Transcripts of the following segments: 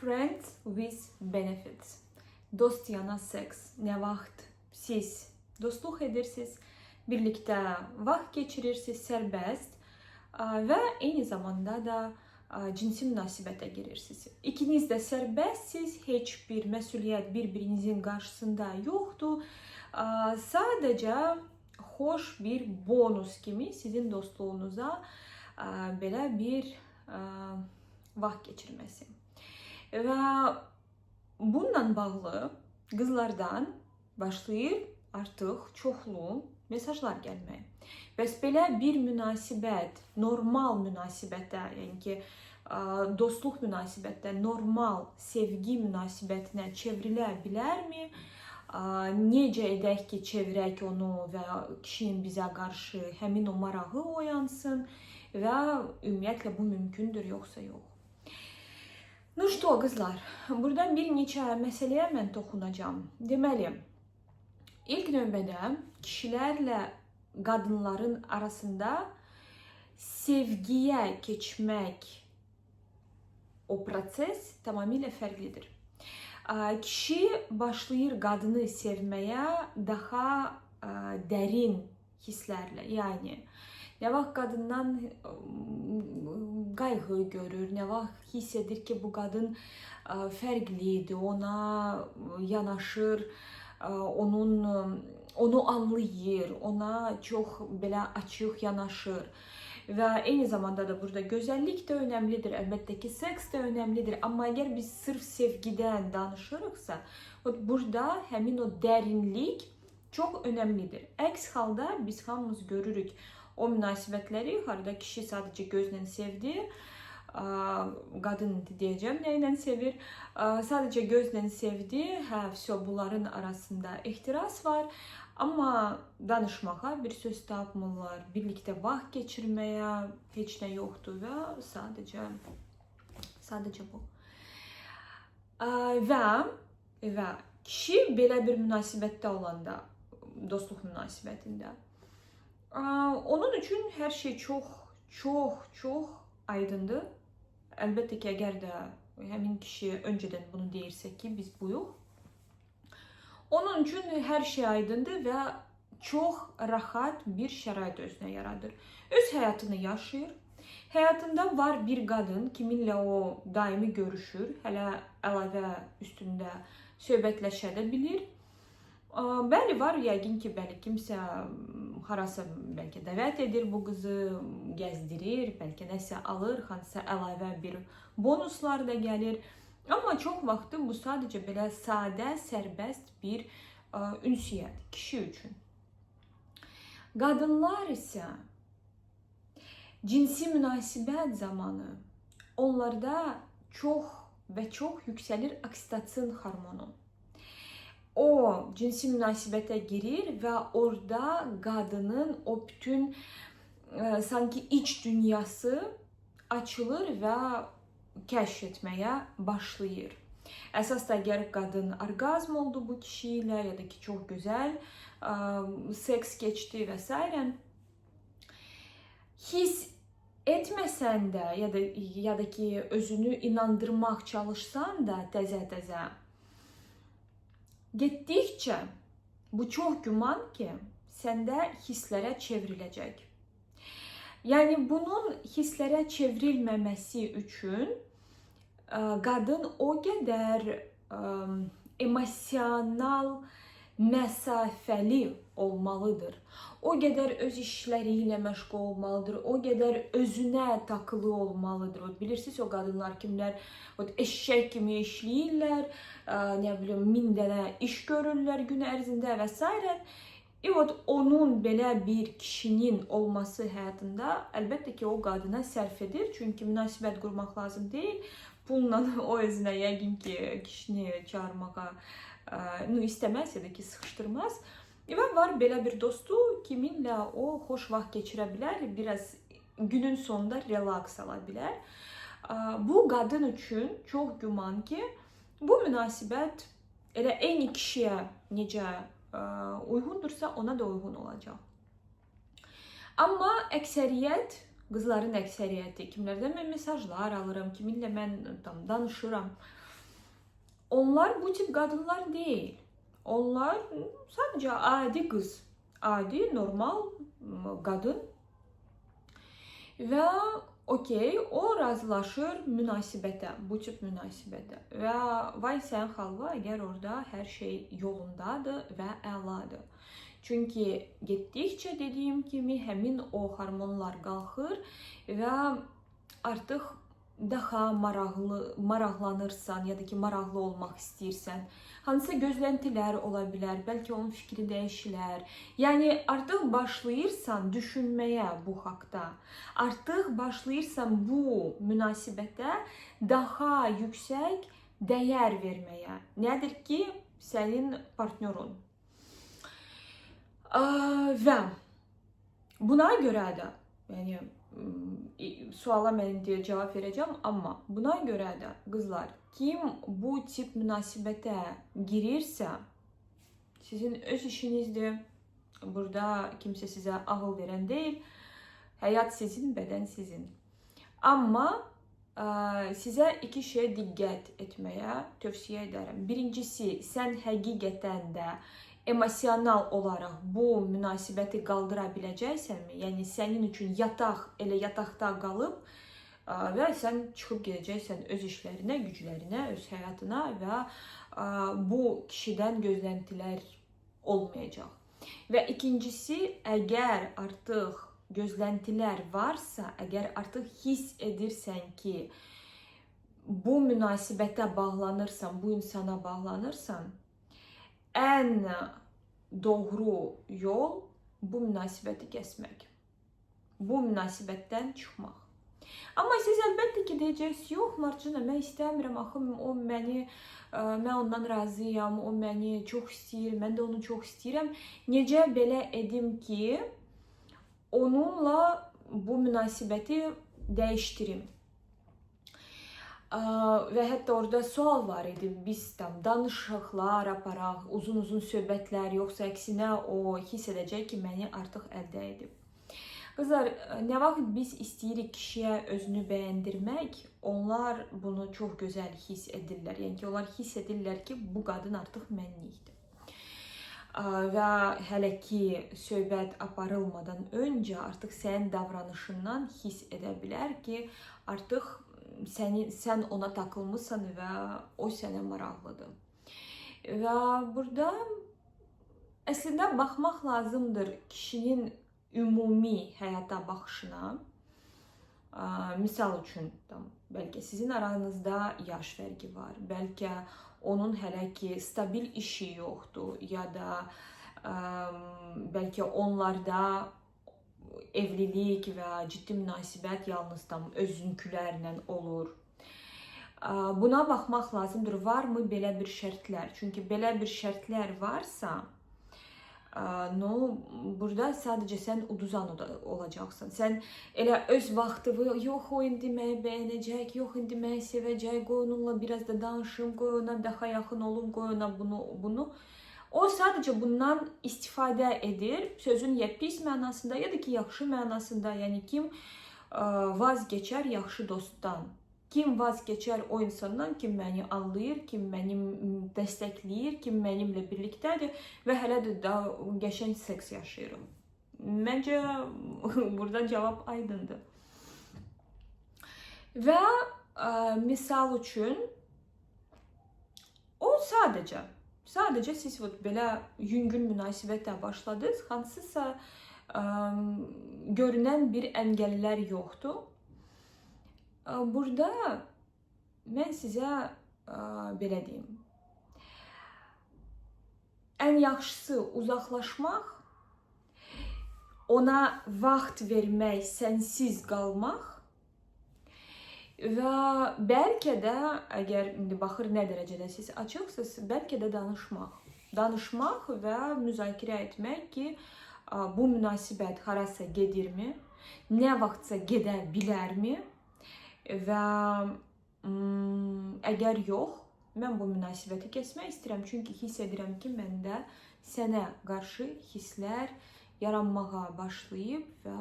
Friends with benefits. Dost yana seks. Nə vaxt siz dostluq edirsiniz, birlikdə vaxt keçirirsiniz, sərbəst və eyni zamanda da cinsi münasibətə girirsiniz. İkiniz də sərbəstsiz, heç bir məsuliyyət bir-birinizin qarşısında yoxdur. Sadəcə xoş bir bonus kimi sizin dostluğunuza belə bir vaxt keçirməsi. Və bununla bağlı qızlardan başlayır artıq çoxlu mesajlar gəlməyə. Bəs belə bir münasibət, normal münasibətə, yəni ki, dostluq münasibətdə normal sevgi münasibətinə çevrilə bilərmi? Necə edək ki, çevirək onu və kişinin bizə qarşı həmin o marağı oyansın və ümumiyyətlə bu mümkündür, yoxsa yox? Ну что, qızlar, buradan bir neçə məsələyə mən toxunacağam. Deməli, ilk növbədə kişilərlə qadınların arasında sevgiyə keçmək o proses tamamilə fərqlidir. Kişi başlayır qadını sevməyə daha dərin hisslərlə, yəni nə vaxt qadından qayğı görür, nə vaxt hiss edir ki, bu qadın fərqlidir, ona yanaşır, onu anlayır, ona çox belə açıq yanaşır. Və eyni zamanda da burada gözəllik də önəmlidir, əlbəttə ki, seks də önəmlidir. Amma əgər biz sırf sevgidən danışırıqsa, burada həmin o dərinlik çox önəmlidir. Əks halda biz hamımız görürük o münasibətləri, harada kişi sadəcə gözlə sevdi, qadın deyəcəm nə ilə sevir, sadəcə gözlə sevdi, bunların arasında ehtiras var, amma danışmağa bir söz tapmırlar, birlikdə vaxt keçirməyə heç nə yoxdur və sadəcə bu. Və kişi belə bir münasibətdə olanda, dostluq münasibətində, onun üçün hər şey çox aydındır. Əlbəttə ki, əgər də həmin kişi öncədən bunu deyirsə ki, biz buyuq. Onun üçün hər şey aydındır və çox rahat bir şərait özünə yaradır. Öz həyatını yaşayır. Həyatında var bir qadın, kiminlə o daimi görüşür, hələ əlavə üstündə söhbətləşə də bilir. Bəli, var yəqin ki, kimsə harasa bəlkə dəvət edir bu qızı, gəzdirir, bəlkə nəsə alır, hansısa əlavə bir bonuslar da gəlir. Amma çox vaxtı bu sadəcə belə sadə, sərbəst bir ünsiyyət kişi üçün. Qadınlar isə cinsi münasibət zamanı onlarda çox yüksəlir oksitosin hormonu. O cinsi münasibətə girir və orada qadının o bütün sanki iç dünyası açılır və kəşf etməyə başlayır. Əsas da əgər qadın orqazm oldu bu kişi ilə ya da ki, çox gözəl seks keçdi və s. Hiss etməsən də ya da ki, özünü inandırmaq çalışsan da təzə-təzə, getdikcə bu çox güman ki, səndə hisslərə çevriləcək. Yəni, bunun hisslərə çevrilməməsi üçün qadın o qədər emosional, məsafəli olmalıdır. O qədər öz işləri ilə məşğul olmalıdır, o qədər özünə takılı olmalıdır. Bilirsiniz, o qadınlar kimlər eşşək kimi işləyirlər, 1000 dənə iş görürlər gün ərzində və s. Onun belə bir kişinin olması həyatında əlbəttə ki, o qadına sərf edir. Çünki münasibət qurmaq lazım deyil. Pulla o özünə yəqin ki, kişini çağırmağa istəməz ya da ki, sıxışdırmaz. Və var belə bir dostu, kiminlə o xoş vaxt keçirə bilər, biraz günün sonunda relaks ala bilər. Bu qadın üçün çox güman ki, bu münasibət elə eyni kişiyə necə uyğundursa ona da uyğun olacaq. Amma əksəriyyət, qızların əksəriyyəti, kimlərdən mən mesajlar alıram, kiminlə mən danışıram, Onlar bu tip qadınlar deyil. Onlar sadəcə adi qız, adi, normal qadın və okey, o razılaşır münasibətə, bu tip münasibətə və vay sən xalva, əgər orada hər şey yolundadır və əladır. Çünki getdikcə dediyim kimi həmin o hormonlar qalxır və artıq daha maraqlanırsan ya da ki maraqlı olmaq istəyirsən. Hansısa gözləntilər ola bilər, bəlkə onun fikri dəyişilər. Yəni artıq başlayırsan düşünməyə bu haqqda. Artıq başlayırsan bu münasibətə daha yüksək dəyər verməyə. Nədir ki, sənin partnyorun. Və buna görə də, yəni suala mən indi cavab verəcəm, amma buna görə də qızlar, kim bu tip münasibətə girirsə, sizin öz işinizdir. Burada kimsə sizə ağıl verən deyil. Həyat sizin, bədən sizin. Amma sizə iki şeyə diqqət etməyə tövsiyə edərəm. Birincisi, sən həqiqətən də emosional olaraq bu münasibəti qaldıra biləcəksənmi? Yəni sənin üçün yataq elə yataqda qalıb və sən çıxıb gedəcəksən öz işlərinə, güclərinə, öz həyatına və bu kişidən gözləntilər olmayacaq. Və ikincisi, əgər artıq gözləntilər varsa, əgər artıq hiss edirsən ki, bu münasibətə bağlanırsan, bu insana bağlanırsan, ən doğru yol bu münasibəti kəsmək. Bu münasibətdən çıxmaq. Amma siz əlbəttə ki deyəcəksiniz, yox Marcina, mən istəmirəm, axı o məni, mən ondan razıyam, o məni çox istəyir, mən də onu çox istəyirəm. Necə belə edim ki, onunla bu münasibəti dəyişdirim? Və hətta orada sual var idi, biz tam danışıqlar aparaq, uzun-uzun söhbətlər, yoxsa əksinə o hiss edəcək ki, məni artıq əldə edib. Qızlar, nə vaxt biz istəyirik kişiyə özünü bəyəndirmək, onlar bunu çox gözəl hiss edirlər. Yəni ki, onlar hiss edirlər ki, bu qadın artıq mənlikdir. Və hələ ki, söhbət aparılmadan öncə artıq sənin davranışından hiss edə bilər ki, artıq sən ona takılmışsan və o sənə maraqlıdır. Və burada əslində baxmaq lazımdır kişinin ümumi həyata baxışına. Misal üçün, bəlkə sizin aranızda yaş fərqi var, bəlkə onun hələ ki stabil işi yoxdur ya da bəlkə onlarda evlilik və ciddi münasibət yalnız özünkülərlə olur. Buna baxmaq lazımdır, varmı belə bir şərtlər? Çünki belə bir şərtlər varsa, burada sadəcə sən uduzan olacaqsan. Sən elə öz vaxtı, yox o indi məni bəyənəcək, yox indi məni sevəcək, qoy onunla biraz da danışım, qoy ona daha yaxın olum, qoy ona bunu. O sadəcə bundan istifadə edir, sözün ya pis mənasında, ya da ki, yaxşı mənasında. Yəni, kim vazgeçər yaxşı dostdan? Kim vazgeçər o insandan, kim məni anlayır, kim məni dəstəkləyir, kim mənimlə birlikdədir və hələ də daha qəşəng seks yaşayırım? Məncə, burada cavab aydındır. Və misal üçün, o sadəcə siz belə yüngül münasibətlə başladınız, hansısa görünən bir əngəllər yoxdur. Burada mən sizə belə deyim, ən yaxşısı uzaqlaşmaq, ona vaxt vermək, sənsiz qalmaq və bəlkə də, əgər indi baxır nə dərəcədə siz açıqsınız, bəlkə də danışmaq və müzakirə etmək ki, bu münasibət harasa gedirmi, nə vaxtsa gedə bilərmi və əgər yox, mən bu münasibəti kəsmək istəyirəm, çünki hiss edirəm ki, məndə sənə qarşı hisslər yaranmağa başlayıb və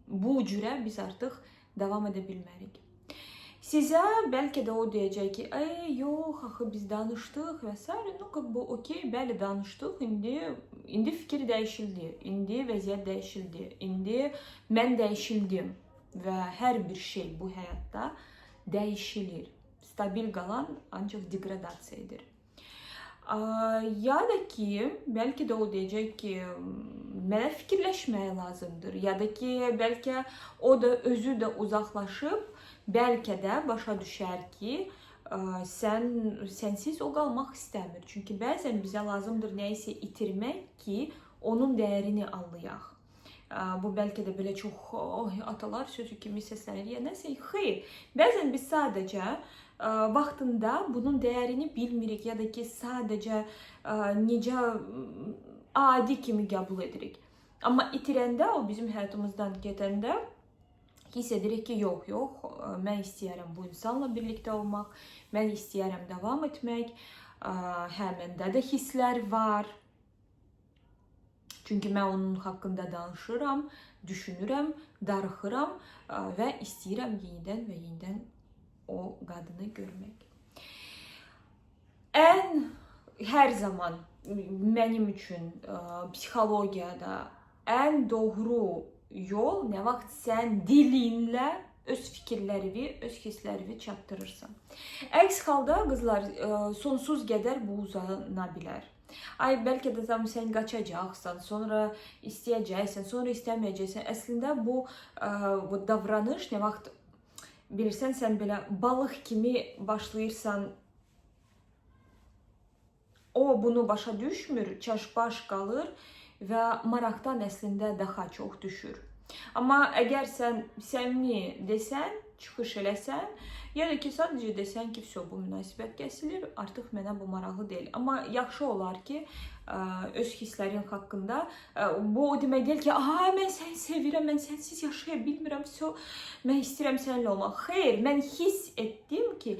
bu cürə biz artıq davam edə bilmərik. Sizə bəlkə də o deyəcək ki, yox, axı biz danışdıq və s. Bu okey, bəli danışdıq, indi fikir dəyişildi, indi vəziyyət dəyişildi, indi mən dəyişildim və hər bir şey bu həyatda dəyişilir. Stabil qalan ancaq degradasiya edir. Ya da ki, bəlkə də o deyəcək ki, mənə fikirləşməyə lazımdır. Ya da ki, bəlkə o da özü də uzaqlaşıb, bəlkə də başa düşər ki, sənsiz o qalmaq istəmir. Çünki bəzən bizə lazımdır nəyisə itirmək ki, onun dəyərini anlayaq. Bu bəlkə də belə çox atalar sözü kimi səslənir. Ya nəsə, xeyr. Bəzən biz sadəcə vaxtında bunun dəyərini bilmirik ya da ki, sadəcə necə adi kimi qəbul edirik. Amma itirəndə, o bizim həyatımızdan gedəndə hiss edirik ki, yox, mən istəyərəm bu insanla birlikdə olmaq, mən istəyərəm davam etmək, məndə də hisslər var. Çünki mən onun haqqında danışıram, düşünürəm, darıxıram və istəyirəm yenidən və yenidən o qadını görmək. Hər zaman mənim üçün psixologiyada ən doğru yol nə vaxt sən dilinlə öz fikirlərini, öz hisslərini çatdırırsan. Əks halda qızlar sonsuz qədər bu uzana bilər. Bəlkə də sən qaçacaqsan, sonra istəyəcəksən, sonra istəməyəcəksən. Əslində bu davranış nə vaxt bilirsən, sən belə balıq kimi başlayırsan, o bunu başa düşmür, çaşbaş qalır və maraqdan əslində daha çox düşür. Amma əgər sən səmimi desən, çıxış eləsən, ya da ki, sadəcə desən ki, bu münasibət kəsilir, artıq mənə bu maraqlı deyil. Amma yaxşı olar ki, öz hisslərin haqqında, bu o demək deyil ki, mən səni sevirəm, mən sənsiz yaşaya bilmirəm, mən istəyirəm səninlə olmaq. Xeyr, mən hiss etdim ki,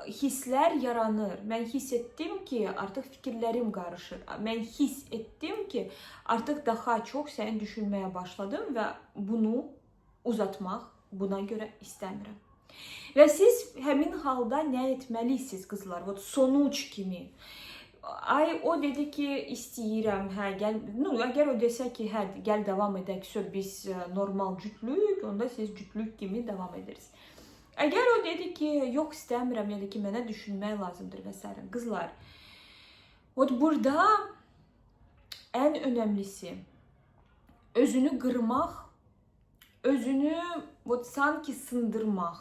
hisslər yaranır. Mən hiss etdim ki, artıq fikirlərim qarışır. Mən hiss etdim ki, artıq daha çox səni düşünməyə başladım və bunu uzatmaq buna görə istəmirəm. Və siz həmin halda nə etməlisiniz qızlar? Sonuç kimi. O dedi ki, istəyirəm, əgər o desə ki, gəl davam edək, biz normal cütlük, onda siz cütlük kimi davam edirsiniz. Əgər o dedi ki, yox istəmirəm, ya da ki, mənə düşünmək lazımdır və s. Qızlar, burada ən önəmlisi özünü qırmaq, özünü sanki sındırmaq.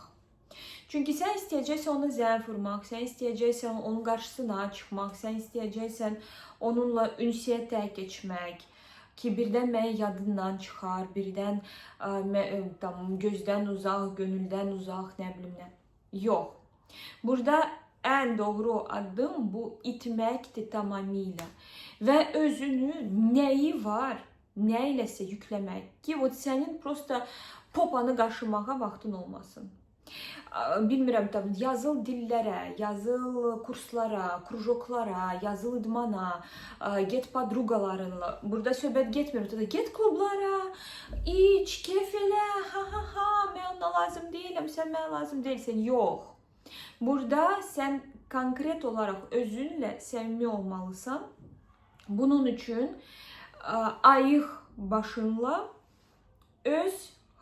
Çünki sən istəyəcəksən ona zəng vurmaq, sən istəyəcəksən onun qarşısına çıxmaq, sən istəyəcəksən onunla ünsiyyətə keçmək ki, birdən mənə yadından çıxar, birdən gözdən uzaq, gönüldən uzaq, nə bilim nə. Yox. Burada ən doğru addım bu itməkdir tamamilə. Və özünü nəyi var, nə iləsə yükləmək ki, sənin prosta popanı qaşımağa vaxtın olmasın. Bilmirəm, yazıl dillərə, yazıl kurslara, krujoklara, yazıl idmana, get podrugalarınla. Burada söhbət getmir, get klublara, iç, keyf elə, mən ona lazım deyiləm, sən mənə lazım deyilsən. Yox. Burada sən konkret olaraq özünlə səmimi olmalısan. Bunun üçün ayıq başınla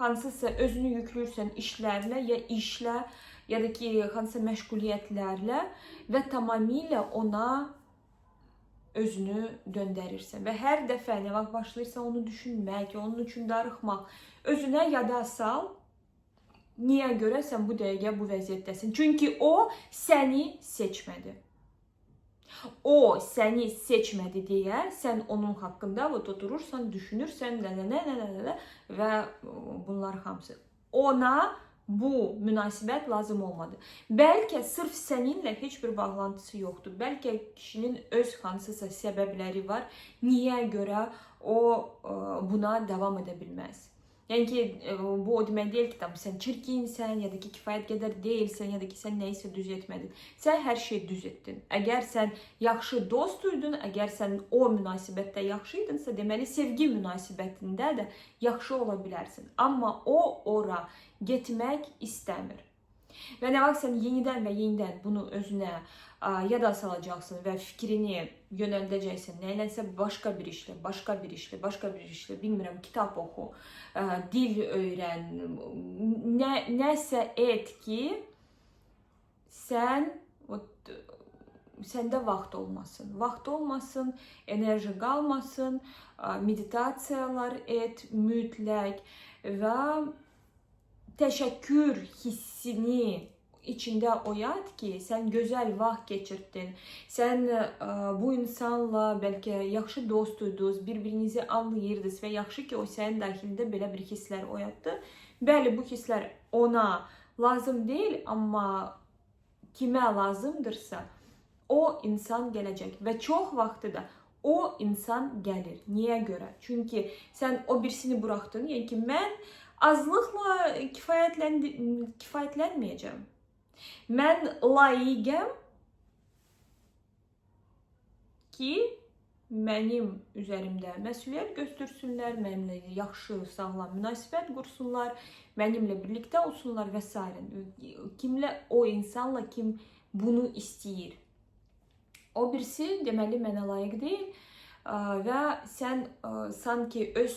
hansısa özünü yüklürsən işlərlə, ya işlə, ya da ki, hansısa məşğuliyyətlərlə və tamamilə ona özünü döndərirsən. Və hər dəfə nə vaxt başlayırsan onu düşünmək, onun üçün darıxmaq, özünə yada sal, niyə görə sən bu dəqiqə bu vəziyyətdəsin? Çünki o səni seçmədi. O səni seçmədi deyə sən onun haqqında oturursan, düşünürsən və bunlar hamısı. Ona bu münasibət lazım olmadı. Bəlkə sırf səninlə heç bir bağlantısı yoxdur. Bəlkə kişinin öz hansısa səbəbləri var. Niyə görə o buna davam edə bilməz? Yəni ki, bu o demək deyil ki, sən çirkinsən, ya da ki, kifayət qədər deyilsən, ya da ki, sən nəyisə düz etmədin. Sən hər şeyi düz etdin. Əgər sən yaxşı dostuydun, əgər sən o münasibətdə yaxşı idinsə, deməli, sevgi münasibətində də yaxşı ola bilərsin. Amma o ora getmək istəmir. Və nə vaxt sən yenidən və yenidən bunu özünə yada salacaqsın və fikrini yönəldəcəksən nəyləsə başqa bir işlə, başqa bir işlə, başqa bir işlə, bilmirəm, kitab oxu, dil öyrən, nəsə et ki, səndə vaxt olmasın. Vaxt olmasın, enerji qalmasın, meditasiyalar et mütləq və təşəkkür hissini içində oyat ki, sən gözəl vaxt keçirdin. Sən bu insanla bəlkə yaxşı dostydunuz, bir-birinizi anlayırdınız və yaxşı ki, o sənin daxilində belə bir hisslər oyatdı. Bəli, bu hisslər ona lazım deyil, amma kimə lazımdırsa, o insan gələcək və çox vaxtı da o insan gəlir. Niyə görə? Çünki sən o birisini buraxdın, yəni ki, mən azlıqla kifayətlənməyəcəm. Mən layiqəm ki, mənim üzərimdə məsuliyyət göstərsünlər, mənimlə yaxşı, sağlam münasibət qursunlar, mənimlə birlikdə olsunlar və s. Kimlə, o insanla kim bunu istəyir. O birisi deməli mənə layiq deyil və sən sanki öz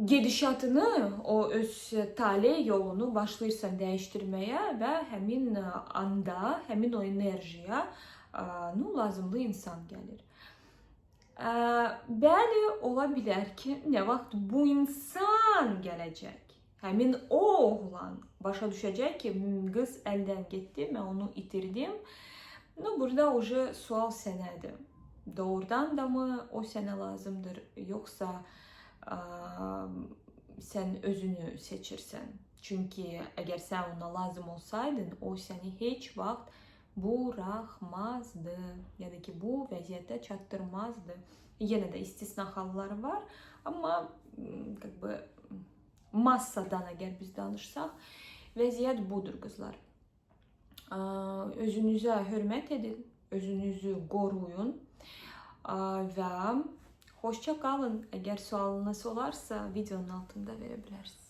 gedişatını, o öz taley yolunu başlayırsan dəyişdirməyə və həmin anda, həmin o enerjiya lazımlı insan gəlir. Bəli, ola bilər ki, nə vaxt bu insan gələcək, həmin o oğlan başa düşəcək ki, qız əldən getdi, mən onu itirdim. Burada уже sual sənədir. Doğrudan da mı o sənə lazımdır, yoxsa sən özünü seçirsən. Çünki əgər sən ona lazım olsaydın, o səni heç vaxt buraxmazdı. Ya da ki, bu vəziyyətə çatdırmazdı. Yenə də istisna halları var, amma massadan əgər biz danışsaq, vəziyyət budur qızlar. Özünüzə hörmət edin, özünüzü qoruyun və xoşça qalın. Əgər sualınız olarsa, videonun altında verə bilərsiniz.